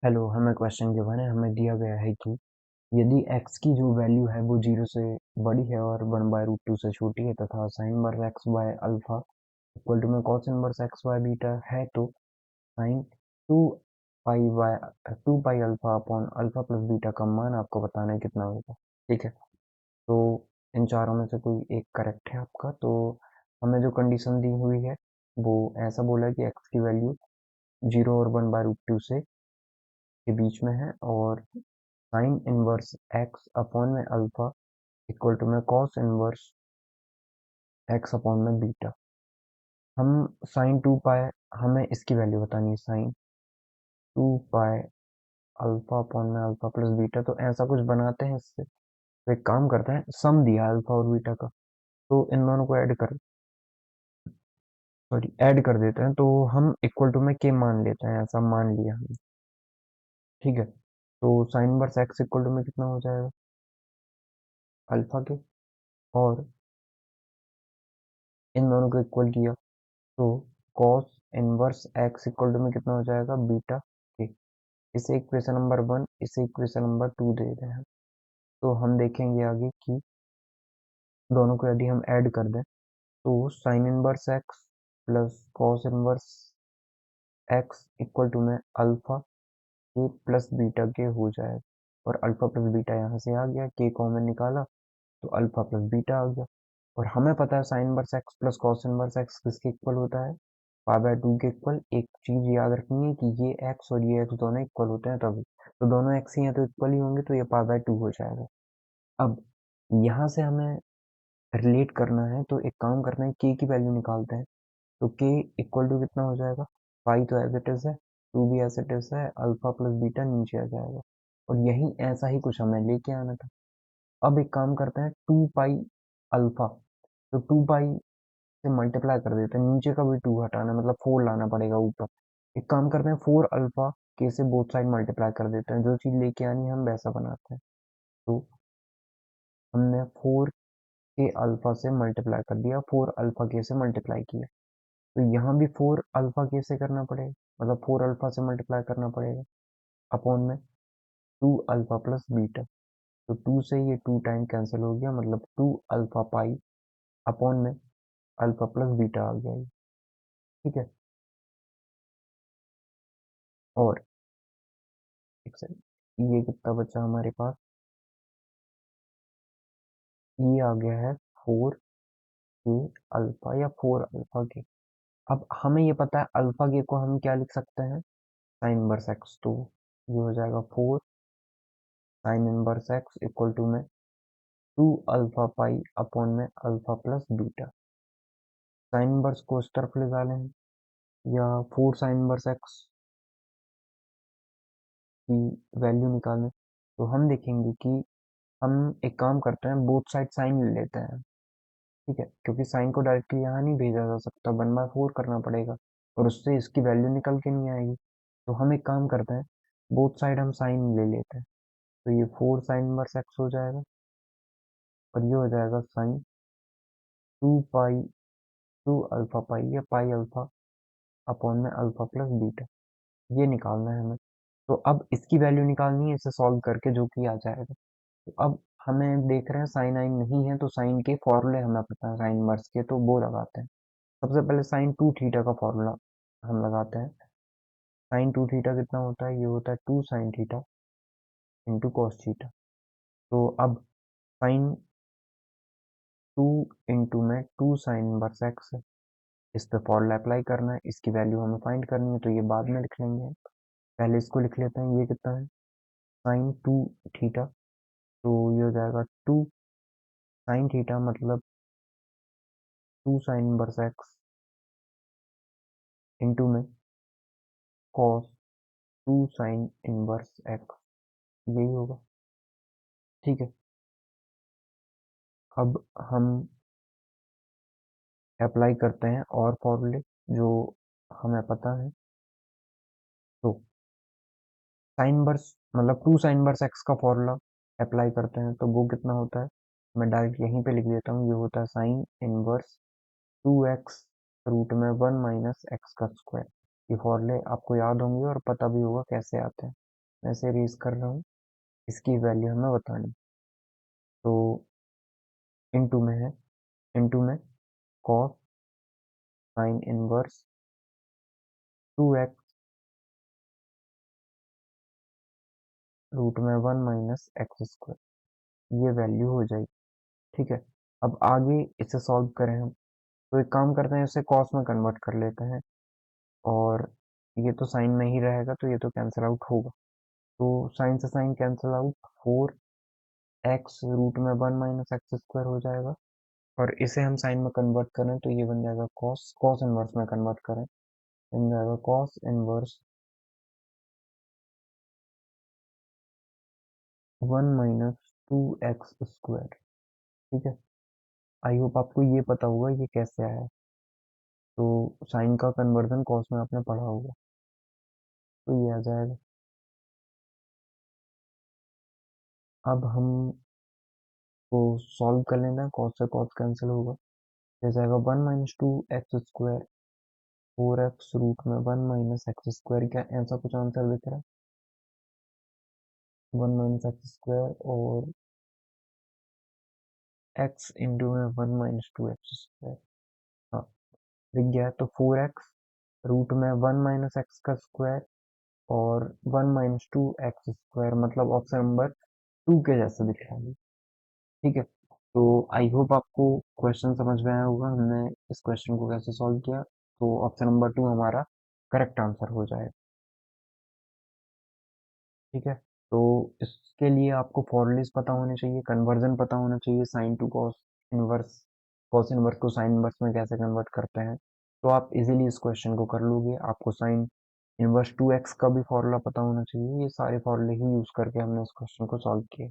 Hello, हमें question given है। हमें दिया गया है कि यदि x की जो वैल्यू है वो 0 से बड़ी है और 1/√2 से छोटी है तथा sine inverse x by alpha equal to में cos inverse x by beta है, तो sine two pi by 2 pi alpha upon alpha plus beta का मान आपको बताना है कितना होगा। ठीक है, तो इन चारों में से कोई एक करेक्ट है आपका। तो हमें जो कंडीशन दी हुई है वो ऐसा बोला है कि x की वैल्यू 0 और 1/√2 से के बीच में है और साइन इनवर्स एक्स अपॉन में अल्फा इक्वल टू में कॉस इनवर्स एक्स अपॉन में बीटा। हम साइन 2 पाई, हमें इसकी वैल्यू बतानी है, साइन 2 पाई अल्फा अपॉन में अल्फा प्लस बीटा। तो ऐसा कुछ बनाते हैं इससे, तो एक काम करते हैं, सम दिया है अल्फा और बीटा का, तो इन दोनों को ऐड कर देते हैं। तो हम इक्वल टू में के मान लेते हैं, ऐसा मान लिया हमने। ठीक है, तो sine inverse x equal to में कितना हो जाएगा, अल्फा के, और इन दोनों को इक्वल किया तो cos inverse x equal to में कितना हो जाएगा, बीटा के। इसे इक्वेशन नंबर 1, इसे इक्वेशन नंबर 2 दे रहे हैं। तो हम देखेंगे आगे कि दोनों को यदि हम ऐड कर दें तो sine inverse x plus cos inverse x equal to में अल्फा के प्लस बीटा के हो जाएगा। और अल्फा प्लस बीटा यहाँ से आ गया, के कॉमन निकाला तो अल्फा प्लस बीटा आ गया। और हमें पता है sign inverse x plus cos inverse x किसके इक्वल होता है, पाई/2 के इक्वल। एक चीज याद रखनी है कि ये एक्स और ये एक्स दोनों इक्वल होते हैं तभी, तो दोनों एक्स ही हैं तो इक्वल ही होंगे, तो ये पाई/2 हो जाएगा। अब यहाँ से हमें रिलेट करना है, तो एक काम करना है, के की वैल्यू निकालते हैं। तो के इक्वल टू कितना हो जाएगा, पाई तो एज इट इज है, टू भी एज इट इज है, अल्फा प्लस बीटा नीचे आ जाएगा। और यही ऐसा ही कुछ हमें लेके आना था। अब एक काम करते हैं, 2 पाई अल्फा, तो 2 पाई से मल्टीप्लाई कर देते हैं, नीचे का भी 2 हटाना, मतलब 4 लाना पड़ेगा ऊपर। एक काम करते हैं, 4 अल्फा के से बोथ साइड मल्टीप्लाई कर देते हैं, जो चीज लेके आनी है हम वैसा बनाते हैं। तो हमने 4 के अल्फा से मल्टीप्लाई कर दिया, 4 अल्फा के से मल्टीप्लाई किया, तो यहाँ भी 4 अल्फा के से करना पड़ेगा, मतलब 4 अल्फा से मल्टीप्लाई करना पड़ेगा अपॉन में 2 अल्फा प्लस बीटा। तो 2 से ये 2 टाइम कैंसिल हो गया, मतलब 2 अल्फा पाई अपॉन में अल्फा प्लस बीटा आ गया ये। ठीक है, और एक सेकंड, ये कितना बचा हमारे पास, ये आ गया है 4 के अल्फा या 4 अल्फा के। अब हमें ये पता है अल्फा के को हम क्या लिख सकते हैं, साइन इनवर्स एक्स। तो ये हो जाएगा 4 sine inverse x equal to में 2 अल्फा पाई अपॉन में alpha plus beta. Sine inverse को इस तरफ ले डालें या 4 साइन इनवर्स एक्स की वैल्यू निकालें, तो हम देखेंगे कि हम एक काम करते हैं, बोथ साइड साइन ले लेते हैं। ठीक है, क्योंकि साइन को डायरेक्टली यहाँ नहीं भेजा जा सकता, 1/4 करना पड़ेगा और उससे इसकी वैल्यू निकल के नहीं आएगी। तो हम एक काम करते हैं, बोथ साइड हम साइन ले लेते हैं, तो ये 4 साइन इनवर्स एक्स हो जाएगा और ये हो जाएगा साइन 2 पाई 2 अल्फा पाई या पाई अल्फा अपॉन में अल्फा प्लस बीटा। ये निकालना है हमें। तो अब इसकी वैल्यू निकालनी है, इसे सॉल्व करके जो कि आ जाएगा। तो अब हमें देख रहे हैं साइन आइन नहीं है, तो साइन के फॉर्मूले हमें पता है साइन इनवर्स के, तो वो लगाते हैं। सबसे पहले साइन 2 थीटा का फॉर्मूला हम लगाते हैं। साइन 2 थीटा कितना होता है, ये होता है 2 sine theta into cos theta. तो अब साइन 2 में 2 साइन इनवर्स एक्स है, इस पे फॉर्मूला अप्लाई करना है, इसकी वैल्यू हमें फाइंड करनी है, तो ये बाद में लिख लेंगे। पहले इसको लिख लेते हैं, ये कितना है, साइन 2 थीटा। तो ये हो जाएगा 2 साइन थीटा, मतलब 2 साइन इनवर्स एक्स इंटू में कॉस 2 साइन इनवर्स एक्स, यही होगा। ठीक है, अब हम अप्लाई करते हैं और फॉर्मूले जो हमें पता है। तो साइन इनवर्स, मतलब 2 साइन इनवर्स एक्स का फॉर्मूला अप्लाई करते हैं, तो वो कितना होता है, मैं डायरेक्ट यहीं पे लिख देता हूँ, ये होता है साइन इनवर्स 2x रूट में 1 माइनस एक्स का स्क्वायर। ये फॉर्मूले आपको याद होंगे और पता भी होगा कैसे आते हैं। मैं इसे रेज कर रहा हूँ, इसकी वैल्यू हमें बतानी। तो इनटू में है, इनटू में cos sine inverse 2x root में 1 माइनस एक्स स्क्वायर, ये वैल्यू हो जाएगी। ठीक है, अब आगे इसे सॉल्व करें हम, तो एक काम करते हैं, इसे कॉस में कन्वर्ट कर लेते हैं, और ये तो साइन में ही रहेगा तो ये तो कैंसिल आउट होगा। तो साइन से sign cancel out, 4x root में 1 माइनस एक्स स्क्वायर हो जाएगा, और इसे हम साइन में कन्वर्ट करें तो ये बन जाएगा कॉस, कॉस इनवर्स में कन्वर्ट करें बन जाएगा cos inverse 1 minus 2x square. ठीक है, आई होप आपको ये पता होगा ये कैसे आया। तो साइन का कन्वर्जन कॉस में आपने पढ़ा होगा, तो ये आ जाएगा। अब हम को सॉल्व कर लेना, कॉस से कॉस कैंसिल होगा, हो जाएगा 1 minus 2x square 4x root में 1 माइनस एक्स स्क्वायर। क्या ऐसा कुछ आंसर दिख रहा है? 1 माइनस एक्स स्क्वायर और x इंटू में 1 माइनस 2x स्क्वायर, हाँ दिख गया है। तो 4x रूट में 1 माइनस एक्स का स्क्वायर और 1 माइनस 2x स्क्वायर, मतलब ऑप्शन नंबर 2 के जैसा दिख रहा है। ठीक है, तो आई होप आपको क्वेश्चन समझ में आया होगा, हमने इस क्वेश्चन को कैसे सॉल्व किया। तो ऑप्शन नंबर 2 हमारा करेक्ट आंसर हो जाएगा। ठीक है, तो इसके लिए आपको फॉर्मूलेस पता होने चाहिए, कन्वर्जन पता होना चाहिए, sign to cos inverse, cos inverse को साइन इनवर्स में कैसे कन्वर्ट करते हैं, तो आप इजीली इस क्वेश्चन को कर लोगे। आपको साइन इनवर्स 2x का भी फॉर्मूला पता होना चाहिए। ये सारे फॉर्मूले ही यूज करके हमने इस क्वेश्चन को सॉल्व किया।